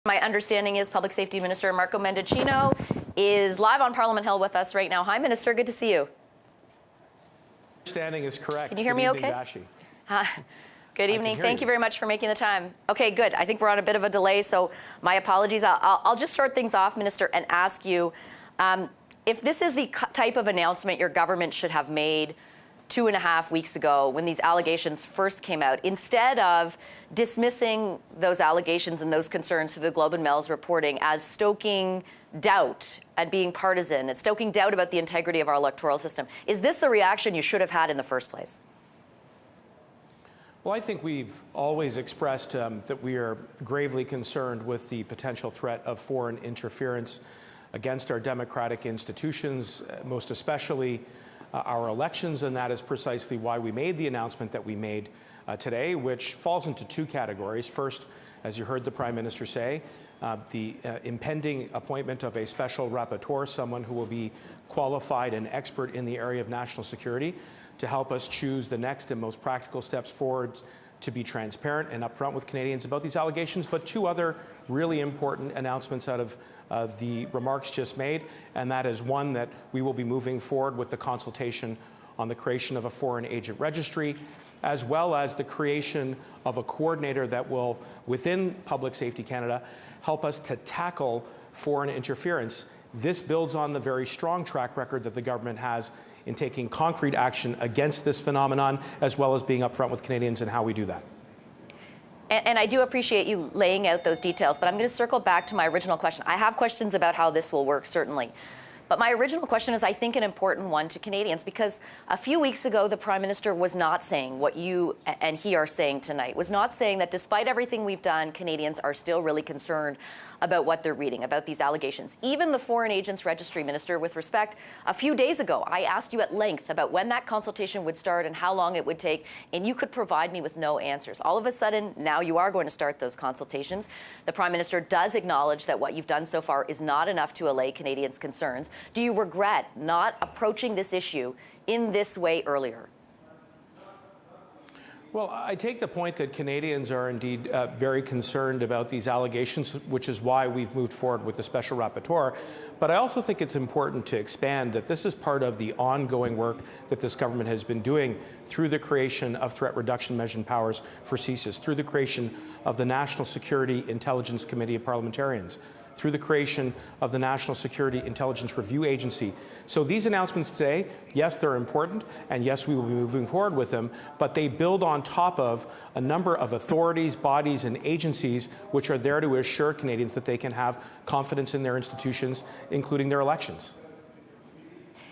My understanding is Public Safety Minister Marco Mendicino is live on Parliament Hill with us right now. Hi, Minister. Good to see you. Understanding is correct. Can you hear me okay? Vassy. Good evening. Thank you very much for making the time. Okay, good. I think we're on a bit of a delay, so my apologies. I'll just start things off, Minister, and ask you if this is the type of announcement your government should have made 2.5 weeks ago when these allegations first came out, instead of dismissing those allegations and those concerns through the Globe and Mail's reporting as stoking doubt and being partisan and stoking doubt about the integrity of our electoral system. Is this the reaction you should have had in the first place? Well, I think we've always expressed that we are gravely concerned with the potential threat of foreign interference against our democratic institutions, most especially our elections, and that is precisely why we made the announcement that we made today, which falls into two categories. First, as you heard the Prime Minister say, the impending appointment of a special rapporteur, someone who will be qualified and expert in the area of national security, to help us choose the next and most practical steps forward to be transparent and upfront with Canadians about these allegations. But two other really important announcements out of the remarks just made, and that is one, that we will be moving forward with the consultation on the creation of a foreign agent registry, as well as the creation of a coordinator that will, within Public Safety Canada, help us to tackle foreign interference. This builds on the very strong track record that the government has in taking concrete action against this phenomenon, as well as being upfront with Canadians in how we do that. And I do appreciate you laying out those details, but I'm going to circle back to my original question. I have questions about how this will work, certainly. But my original question is, I think, an important one to Canadians, because a few weeks ago, the Prime Minister was not saying what you and he are saying tonight, was not saying that despite everything we've done, Canadians are still really concerned about what they're reading, about these allegations. Even the Foreign Agents Registry, Minister, with respect, a few days ago, I asked you at length about when that consultation would start and how long it would take, and you could provide me with no answers. All of a sudden, now you are going to start those consultations. The Prime Minister does acknowledge that what you've done so far is not enough to allay Canadians' concerns. Do you regret not approaching this issue in this way earlier? Well, I take the point that Canadians are indeed very concerned about these allegations, which is why we've moved forward with the special rapporteur. But I also think it's important to expand that this is part of the ongoing work that this government has been doing through the creation of threat reduction measure powers for CSIS, through the creation of the National Security Intelligence Committee of Parliamentarians, through the creation of the National Security Intelligence Review Agency. So these announcements today, yes, they're important, and yes, we will be moving forward with them, but they build on top of a number of authorities, bodies, and agencies which are there to assure Canadians that they can have confidence in their institutions, including their elections.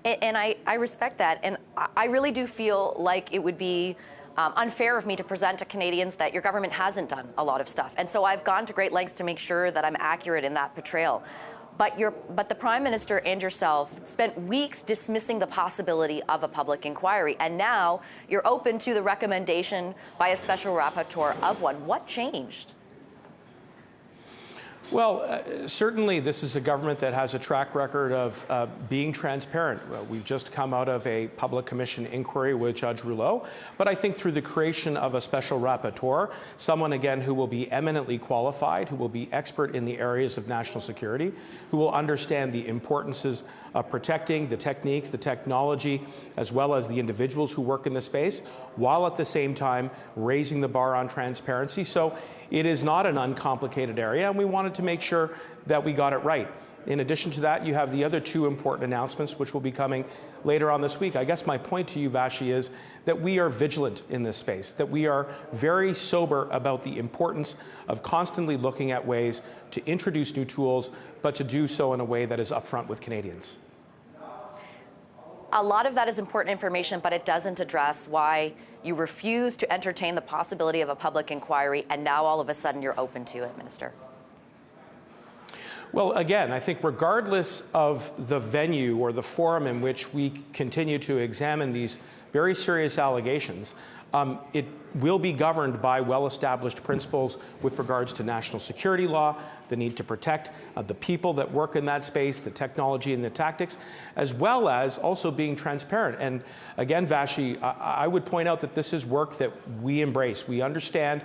And I respect that, and I really do feel like it would be unfair of me to present to Canadians that your government hasn't done a lot of stuff. And so I've gone to great lengths to make sure that I'm accurate in that portrayal. But the Prime Minister and yourself spent weeks dismissing the possibility of a public inquiry, and now you're open to the recommendation by a special rapporteur of one. What changed? Well, certainly this is a government that has a track record of being transparent. We've just come out of a public commission inquiry with Judge Rouleau, but I think through the creation of a special rapporteur, someone again who will be eminently qualified, who will be expert in the areas of national security, who will understand the importances of protecting the techniques, the technology, as well as the individuals who work in the space, while at the same time raising the bar on transparency. So it is not an uncomplicated area, and we wanted to make sure that we got it right. In addition to that, you have the other two important announcements which will be coming later on this week. I guess my point to you, Vassy, is that we are vigilant in this space, that we are very sober about the importance of constantly looking at ways to introduce new tools, but to do so in a way that is upfront with Canadians. A lot of that is important information, but it doesn't address why you refuse to entertain the possibility of a public inquiry, and now all of a sudden you're open to it, Minister. Well, again, I think regardless of the venue or the forum in which we continue to examine these very serious allegations, it will be governed by well-established principles with regards to national security law, the need to protect the people that work in that space, the technology and the tactics, as well as also being transparent. And again, Vassy, I would point out that this is work that we embrace. We understand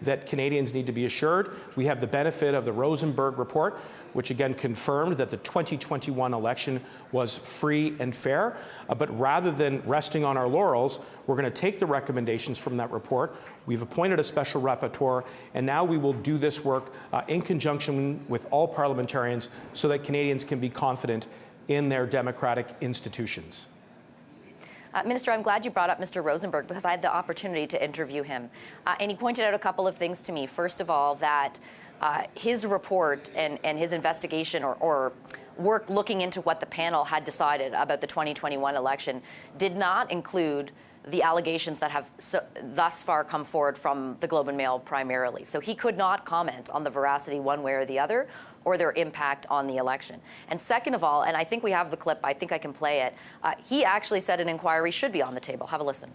that Canadians need to be assured. We have the benefit of the Rosenberg report, which again confirmed that the 2021 election was free and fair. But rather than resting on our laurels, we're going to take the recommendations from that report. We've appointed a special rapporteur, and now we will do this work in conjunction with all parliamentarians so that Canadians can be confident in their democratic institutions. Minister, I'm glad you brought up Mr. Rosenberg because I had the opportunity to interview him. And he pointed out a couple of things to me. First of all, that his report and his investigation or work looking into what the panel had decided about the 2021 election did not include the allegations that have thus far come forward from the Globe and Mail primarily. So he could not comment on the veracity one way or the other or their impact on the election. And second of all, and I think we have the clip, I think I can play it, he actually said an inquiry should be on the table. Have a listen.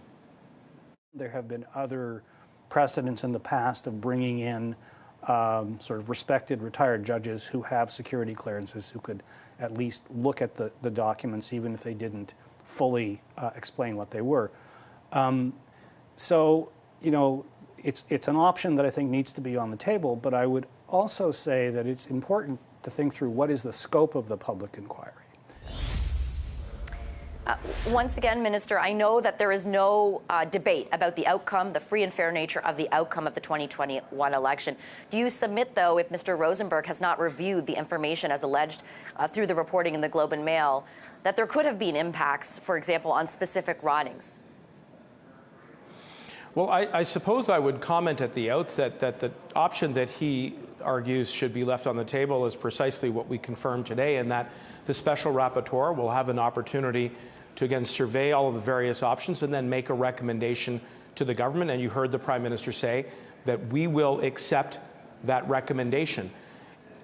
There have been other precedents in the past of bringing in sort of respected retired judges who have security clearances who could at least look at the documents even if they didn't fully explain what they were. So, you know, it's an option that I think needs to be on the table, but I would also say that it's important to think through what is the scope of the public inquiry. Once again, Minister, I know that there is no debate about the outcome, the free and fair nature of the outcome of the 2021 election. Do you submit, though, if Mr. Rosenberg has not reviewed the information as alleged through the reporting in the Globe and Mail, that there could have been impacts, for example, on specific ridings? Well, I suppose I would comment at the outset that the option that he argues should be left on the table is precisely what we confirmed today, and that the special rapporteur will have an opportunity to, again, survey all of the various options and then make a recommendation to the government. And you heard the Prime Minister say that we will accept that recommendation.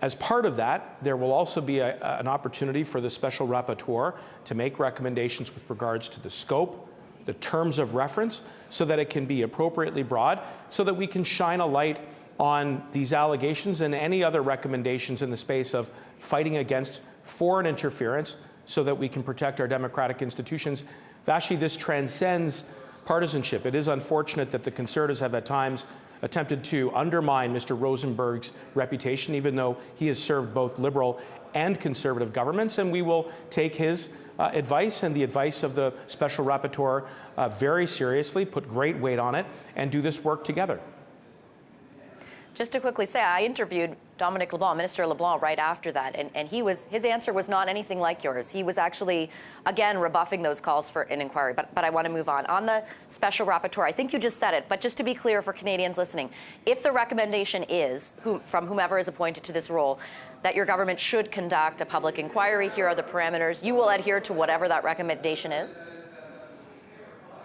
As part of that, there will also be an opportunity for the special rapporteur to make recommendations with regards to the scope, the terms of reference, so that it can be appropriately broad, so that we can shine a light on these allegations and any other recommendations in the space of fighting against foreign interference so that we can protect our democratic institutions. Vassy, this transcends partisanship. It is unfortunate that the Conservatives have at times attempted to undermine Mr. Rosenberg's reputation, even though he has served both Liberal and Conservative governments, and we will take his advice and the advice of the special rapporteur very seriously, put great weight on it, and do this work together. Just to quickly say, I interviewed Dominic LeBlanc, Minister LeBlanc, right after that, and his answer was not anything like yours. He was actually, again, rebuffing those calls for an inquiry. But I want to move on. On the special rapporteur, I think you just said it, but just to be clear for Canadians listening, if the recommendation is, from whomever is appointed to this role, that your government should conduct a public inquiry, here are the parameters, you will adhere to whatever that recommendation is?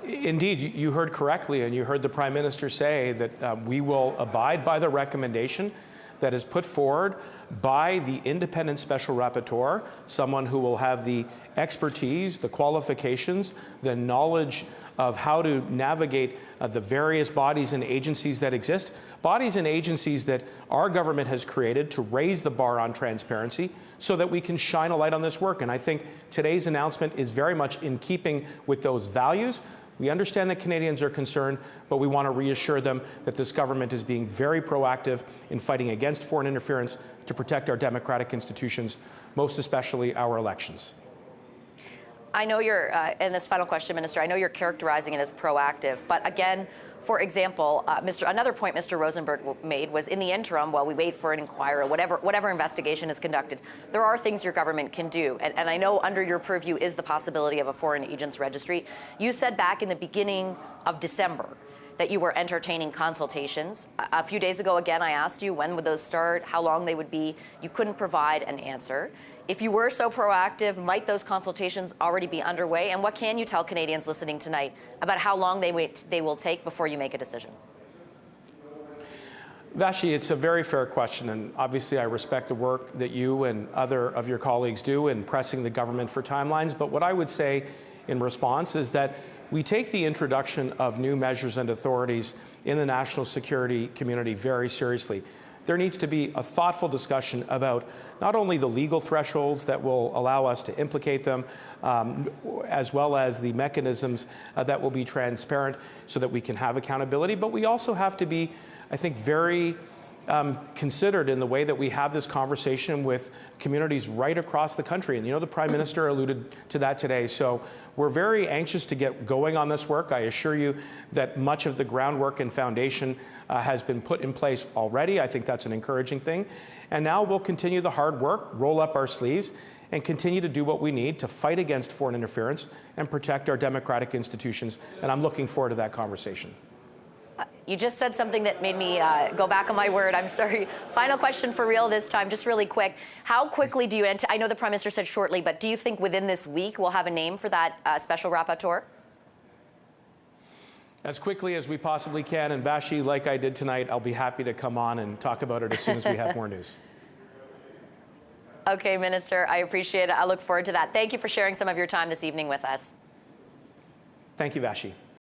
Indeed, you heard correctly, and you heard the Prime Minister say that we will abide by the recommendation that is put forward by the independent special rapporteur, someone who will have the expertise, the qualifications, the knowledge of how to navigate the various bodies and agencies that exist, bodies and agencies that our government has created to raise the bar on transparency so that we can shine a light on this work. And I think today's announcement is very much in keeping with those values. We understand that Canadians are concerned, but we want to reassure them that this government is being very proactive in fighting against foreign interference to protect our democratic institutions, most especially our elections. I know you're, in this final question, Minister, I know you're characterizing it as proactive, but again, for example, another point Mr. Rosenberg made was in the interim, while we wait for an inquiry, whatever investigation is conducted, there are things your government can do. And I know under your purview is the possibility of a foreign agents registry. You said back in the beginning of December that you were entertaining consultations. A few days ago, again, I asked you when would those start, how long they would be. You couldn't provide an answer. If you were so proactive, might those consultations already be underway? And what can you tell Canadians listening tonight about how long they will take before you make a decision? Vassy, it's a very fair question, and obviously I respect the work that you and other of your colleagues do in pressing the government for timelines. But what I would say in response is that we take the introduction of new measures and authorities in the national security community very seriously. There needs to be a thoughtful discussion about not only the legal thresholds that will allow us to implicate them, as well as the mechanisms that will be transparent so that we can have accountability, but we also have to be I think, very considered in the way that we have this conversation with communities right across the country. And the Prime Minister alluded to that today. So we're very anxious to get going on this work. I assure you that much of the groundwork and foundation has been put in place already. I think that's an encouraging thing. And now we'll continue the hard work, roll up our sleeves, and continue to do what we need to fight against foreign interference and protect our democratic institutions. And I'm looking forward to that conversation. You just said something that made me go back on my word. I'm sorry. Final question for real this time, just really quick. How quickly do you, I know the Prime Minister said shortly, but do you think within this week we'll have a name for that special rapporteur? As quickly as we possibly can. And Vassy, like I did tonight, I'll be happy to come on and talk about it as soon as we have more news. Okay, Minister, I appreciate it. I look forward to that. Thank you for sharing some of your time this evening with us. Thank you, Vassy.